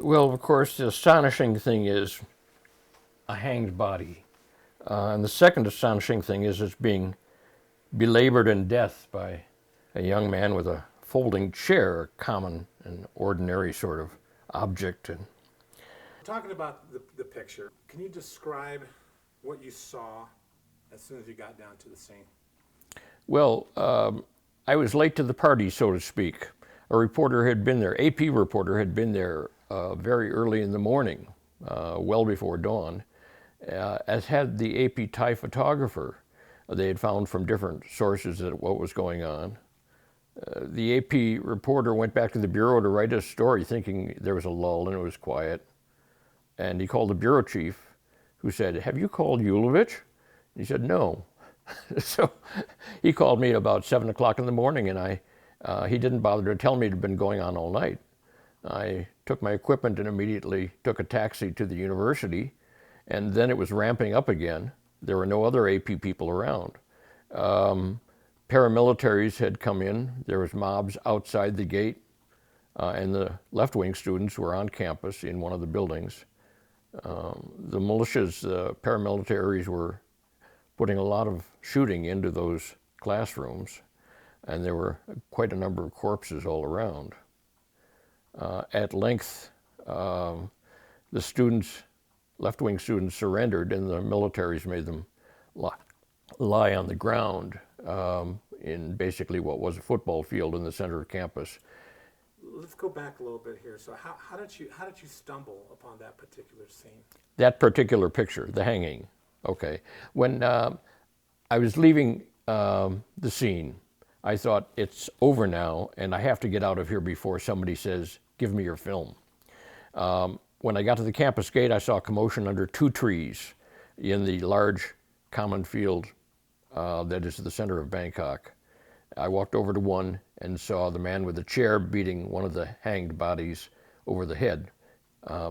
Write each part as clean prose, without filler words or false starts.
Well, of course, the astonishing thing is a hanged body. And the second astonishing thing is it's being belabored in death by a young man with a folding chair, a common and ordinary sort of object. And Talking about the picture, can you describe what you saw as soon as you got down to the scene? well, I was late to the party, so to speak. A reporter had been there, AP reporter had been there very early in the morning, well before dawn, as had the AP Thai photographer. They had found from different sources that what was going on. The AP reporter went back to the bureau to write a story thinking there was a lull and it was quiet. And he called the bureau chief, who said, "Have you called Ulevich?" He said, "No." So he called me at about 7 o'clock in the morning, and he didn't bother to tell me it had been going on all night. I took my equipment and immediately took a taxi to the university, and then it was ramping up again. There were no other AP people around. Paramilitaries had come in. There was mobs outside the gate, and the left-wing students were on campus in one of the buildings. The militias, the paramilitaries were putting a lot of shooting into those classrooms, and there were quite a number of corpses all around. At length, the students, left-wing students, surrendered, and the militaries made them lie on the ground in basically what was a football field in the center of campus. Let's go back a little bit here. So how did you stumble upon that particular scene? That particular picture, the hanging. Okay. When I was leaving the scene, I thought, it's over now, and I have to get out of here before somebody says, "Give me your film." When I got to the campus gate, I saw commotion under two trees in the large common field that is the center of Bangkok. I walked over to one and saw the man with the chair beating one of the hanged bodies over the head.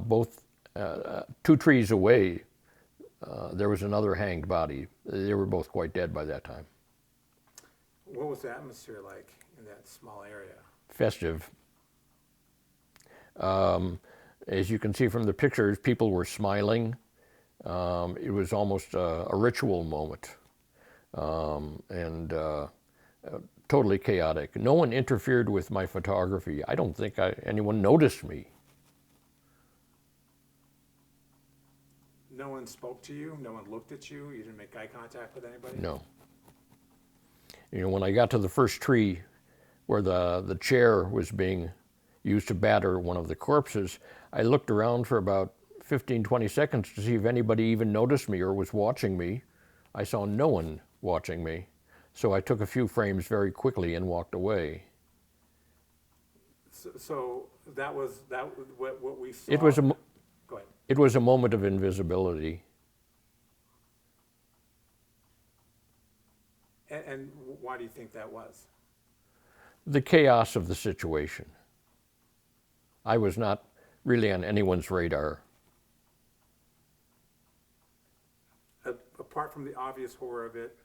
Both 2 trees away, there was another hanged body. They were both quite dead by that time. What was the atmosphere like in that small area? Festive. As you can see from the pictures, people were smiling. It was almost a ritual moment, and totally chaotic. No one interfered with my photography. I don't think anyone noticed me. No one spoke to you? No one looked at you? You didn't make eye contact with anybody? No. You know, when I got to the first tree where the chair was being used to batter one of the corpses, I looked around for about 15, 20 seconds to see if anybody even noticed me or was watching me. I saw no one watching me. So I took a few frames very quickly and walked away. So that was what we saw? Go ahead. It was a moment of invisibility. And why do you think that was? The chaos of the situation. I was not really on anyone's radar. Apart from the obvious horror of it,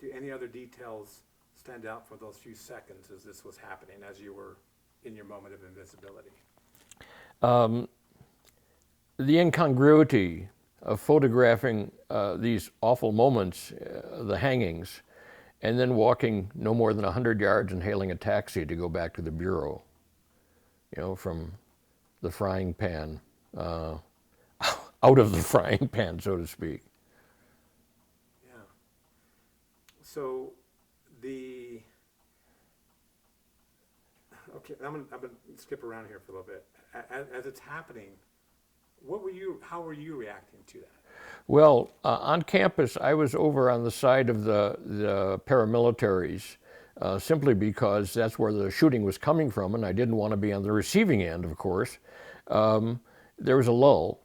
do any other details stand out for those few seconds as this was happening, as you were in your moment of invisibility? The incongruity of photographing these awful moments, the hangings, and then walking no more than 100 yards and hailing a taxi to go back to the bureau, you know, from the frying pan, out of the frying pan, so to speak. Yeah. So okay, I'm gonna skip around here for a little bit. As it's happening, how were you reacting to that? Well, on campus, I was over on the side of the paramilitaries, simply because that's where the shooting was coming from, and I didn't want to be on the receiving end, of course. There was a lull,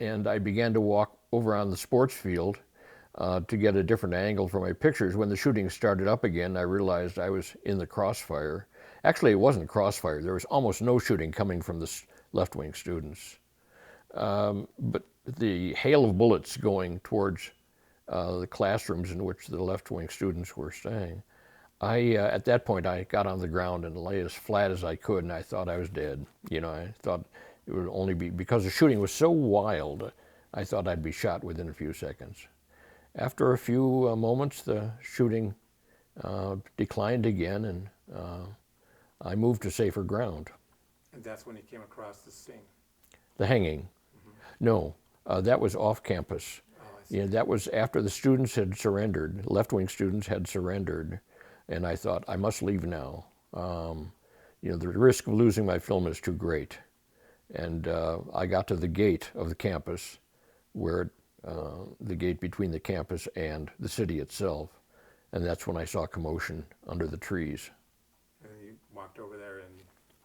and I began to walk over on the sports field to get a different angle for my pictures. When the shooting started up again, I realized I was in the crossfire. Actually, it wasn't crossfire. There was almost no shooting coming from the left-wing students. But the hail of bullets going towards the classrooms in which the left-wing students were staying, At that point, I got on the ground and lay as flat as I could, and I thought I was dead. I thought it would only be, because the shooting was so wild, I thought I'd be shot within a few seconds. After a few moments, the shooting declined again, and I moved to safer ground. And that's when you came across the scene? The hanging? No, that was off campus. Oh, I see. That was after the students had surrendered, left-wing students had surrendered, and I thought, I must leave now. The risk of losing my film is too great. And I got to the gate of the campus, where the gate between the campus and the city itself, and that's when I saw commotion under the trees. And you walked over there and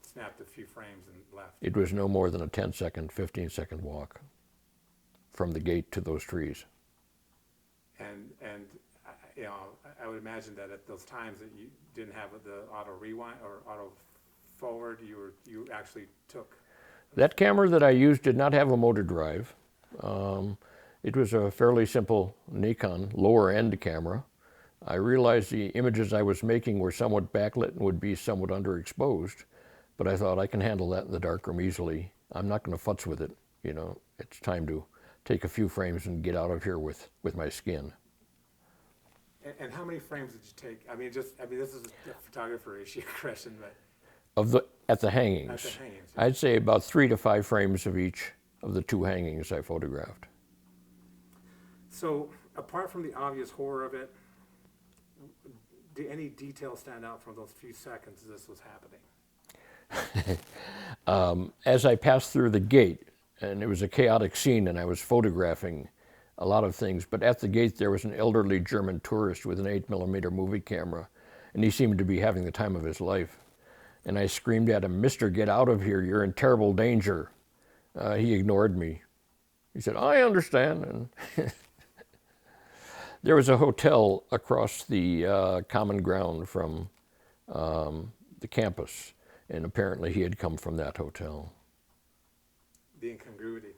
snapped a few frames and left? It was no more than a 10-second, 15-second walk from the gate to those trees. And I would imagine that at those times that you didn't have the auto rewind or auto forward, you actually took. That camera that I used did not have a motor drive. It was a fairly simple Nikon lower end camera. I realized the images I was making were somewhat backlit and would be somewhat underexposed, but I thought I can handle that in the darkroom easily. I'm not going to futz with it. It's time to take a few frames and get out of here with my skin. And how many frames did you take? This is a photographer issue question, but At the hangings. At the hangings, yeah. I'd say about 3 to 5 frames of each of the 2 hangings I photographed. So, apart from the obvious horror of it, did any details stand out from those few seconds this was happening? As I passed through the gate, and it was a chaotic scene, and I was photographing a lot of things, but at the gate there was an elderly German tourist with an 8mm movie camera, and he seemed to be having the time of his life. And I screamed at him, "Mister, get out of here, you're in terrible danger." He ignored me. He said, "I understand." And there was a hotel across the common ground from the campus, and apparently he had come from that hotel. The incongruity.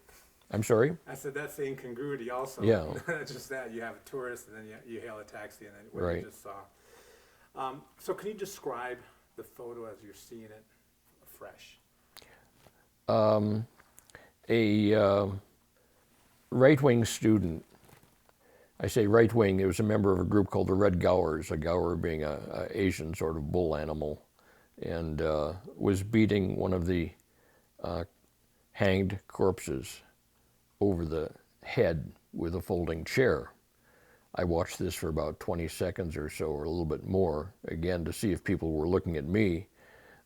I'm sorry? I said that's the incongruity also. Yeah. Not just that, you have a tourist and then you hail a taxi and then what Right. you just saw. So can you describe the photo as you're seeing it fresh? A right-wing student, I say right-wing, it was a member of a group called the Red Gaurs, a gaur being a Asian sort of bull animal, and was beating one of the hanged corpses over the head with a folding chair. I watched this for about 20 seconds or so, or a little bit more, again, to see if people were looking at me.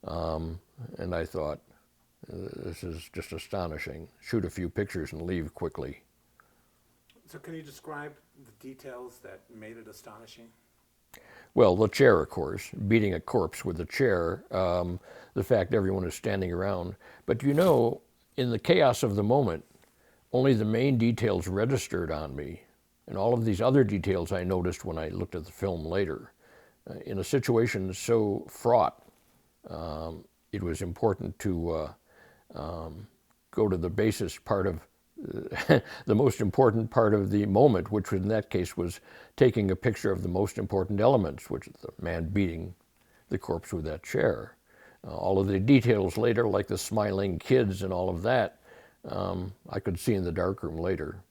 And I thought, this is just astonishing. Shoot a few pictures and leave quickly. So can you describe the details that made it astonishing? Well, the chair, of course, beating a corpse with a chair, the fact everyone is standing around. But in the chaos of the moment, only the main details registered on me. And all of these other details I noticed when I looked at the film later. In a situation so fraught, it was important to go to the basis part of the most important part of the moment, which in that case was taking a picture of the most important elements, which is the man beating the corpse with that chair. All of the details later, like the smiling kids and all of that, I could see in the darkroom later.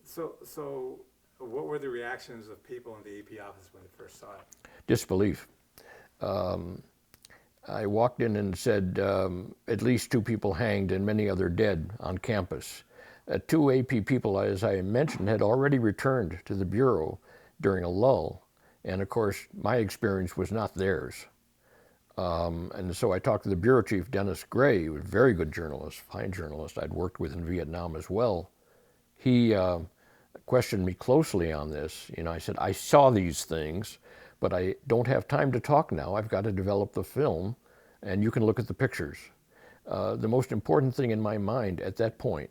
So what were the reactions of people in the AP office when they first saw it? Disbelief. I walked in and said, at least 2 people hanged and many other dead on campus. 2 AP people, as I mentioned, had already returned to the Bureau during a lull. And of course, my experience was not theirs. And so I talked to the Bureau Chief, Dennis Gray, who was a very good journalist, fine journalist I'd worked with in Vietnam as well. He questioned me closely on this. I said, I saw these things, but I don't have time to talk now. I've got to develop the film, and you can look at the pictures. The most important thing in my mind at that point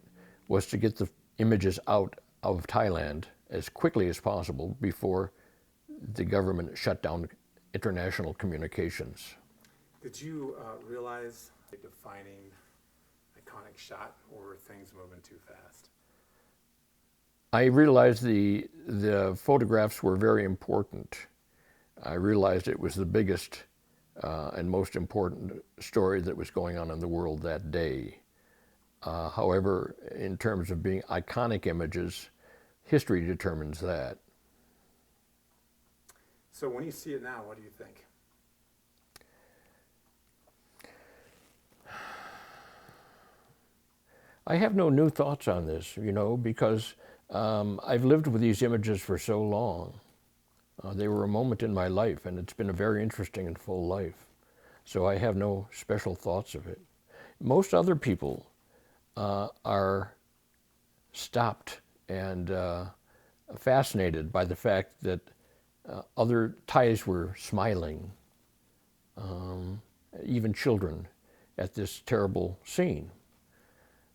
was to get the images out of Thailand as quickly as possible before the government shut down international communications. Did you realize a defining, iconic shot, or were things moving too fast? I realized the photographs were very important. I realized it was the biggest and most important story that was going on in the world that day. However, in terms of being iconic images, history determines that. So when you see it now, what do you think? I have no new thoughts on this, because I've lived with these images for so long. They were a moment in my life, and it's been a very interesting and full life. So I have no special thoughts of it. Most other people are stopped and fascinated by the fact that other Thais were smiling, even children, at this terrible scene.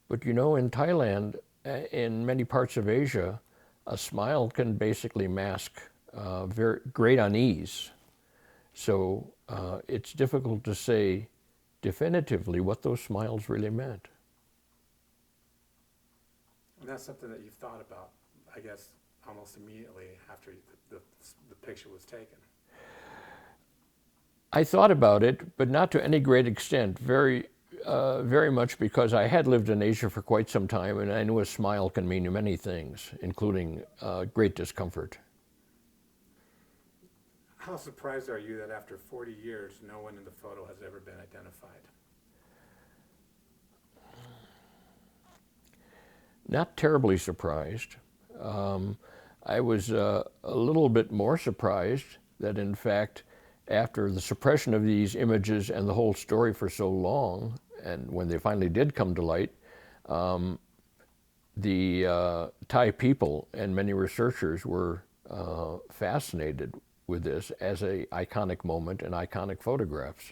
But in Thailand, in many parts of Asia, a smile can basically mask very great unease. So it's difficult to say definitively what those smiles really meant. And that's something that you've thought about, I guess, almost immediately after the picture was taken. I thought about it, but not to any great extent, very much because I had lived in Asia for quite some time, and I knew a smile can mean many things, including great discomfort. How surprised are you that after 40 years, no one in the photo has ever been identified? Not terribly surprised. I was a little bit more surprised that, in fact, after the suppression of these images and the whole story for so long, and when they finally did come to light, the Thai people and many researchers were fascinated with this as an iconic moment and iconic photographs.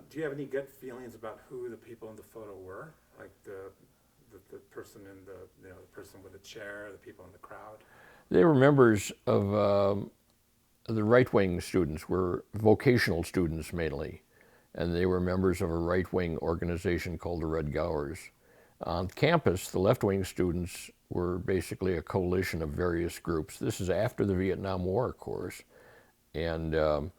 Do you have any gut feelings about who the people in the photo were? Like the person in the person with the chair, the people in the crowd? They were members of the right-wing students, were vocational students mainly, and they were members of a right-wing organization called the Red Gaurs. On campus, the left-wing students were basically a coalition of various groups. This is after the Vietnam War, of course, and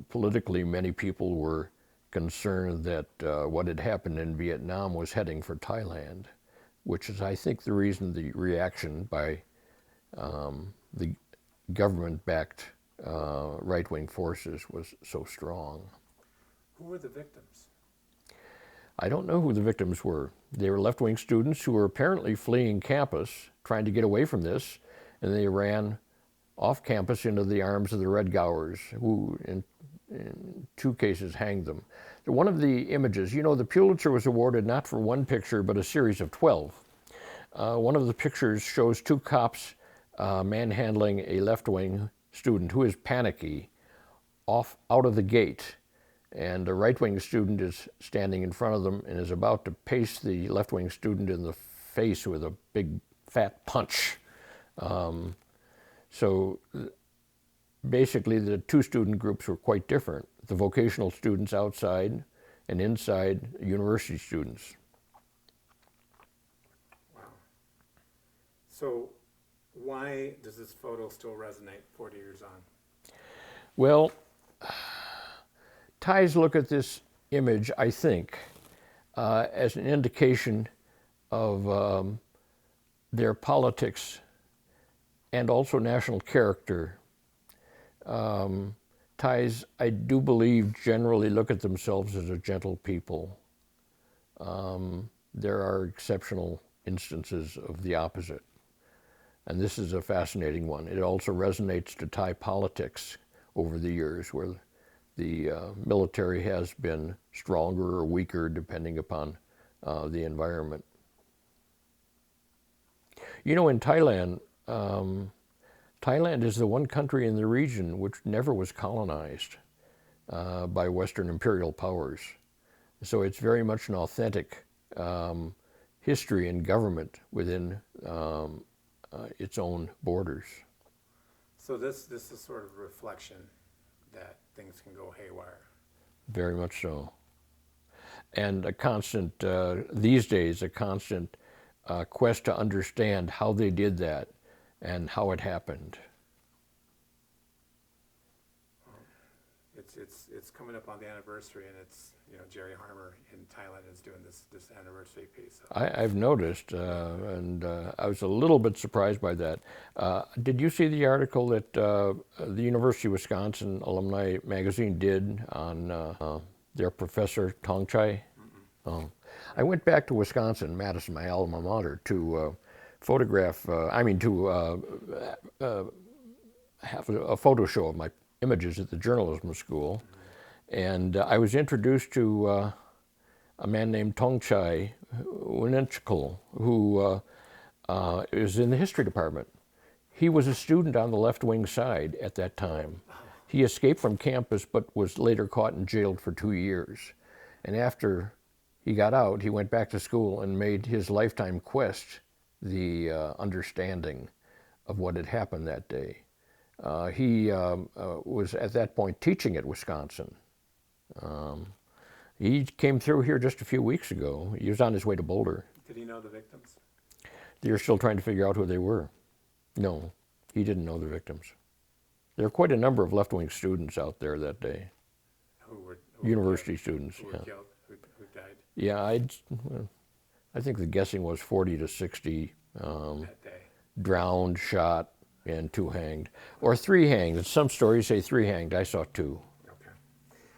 politically many people were concerned that what had happened in Vietnam was heading for Thailand, which is, I think, the reason the reaction by the government-backed right-wing forces was so strong. Who were the victims? I don't know who the victims were. They were left-wing students who were apparently fleeing campus, trying to get away from this, and they ran off campus into the arms of the Red Gaurs, who in two cases hanged them. One of the images, the Pulitzer was awarded not for one picture, but a series of 12. One of the pictures shows two cops manhandling a left-wing student who is panicky out of the gate. And a right-wing student is standing in front of them and is about to pace the left-wing student in the face with a big fat punch. So basically the two student groups were quite different. The vocational students outside and inside university students. Wow. So why does this photo still resonate 40 years on? Well, Thais look at this image, I think, as an indication of their politics and also national character. Thais, I do believe, generally look at themselves as a gentle people. There are exceptional instances of the opposite, and this is a fascinating one. It also resonates to Thai politics over the years, where the military has been stronger or weaker depending upon the environment. In Thailand, Thailand is the one country in the region which never was colonized by Western imperial powers. So it's very much an authentic history and government within its own borders. So this is sort of a reflection that things can go haywire. Very much so. And a constant, these days, a constant quest to understand how they did that and how it happened. It's coming up on the anniversary, and it's, you know, Jerry Harmer in Thailand is doing this anniversary piece. So. I've noticed, and I was a little bit surprised by that. Did you see the article that the University of Wisconsin Alumni Magazine did on their professor Tong Chai? Oh. I went back to Wisconsin, Madison, my alma mater, to photograph, have a photo show of my images at the journalism school. And I was introduced to a man named Tong Chai Winenchkul, who is in the history department. He was a student on the left-wing side at that time. He escaped from campus but was later caught and jailed for 2 years. And after he got out, he went back to school and made his lifetime quest the understanding of what had happened that day. He was at that point teaching at Wisconsin. He came through here just a few weeks ago. He was on his way to Boulder. Did he know the victims? They're still trying to figure out who they were. No, he didn't know the victims. There were quite a number of left-wing students out there that day. University students. Who were killed, who died? Yeah, I think the guessing was 40 to 60 that day. Drowned, shot, and 2 hanged. Or 3 hanged. Some stories say 3 hanged. I saw 2.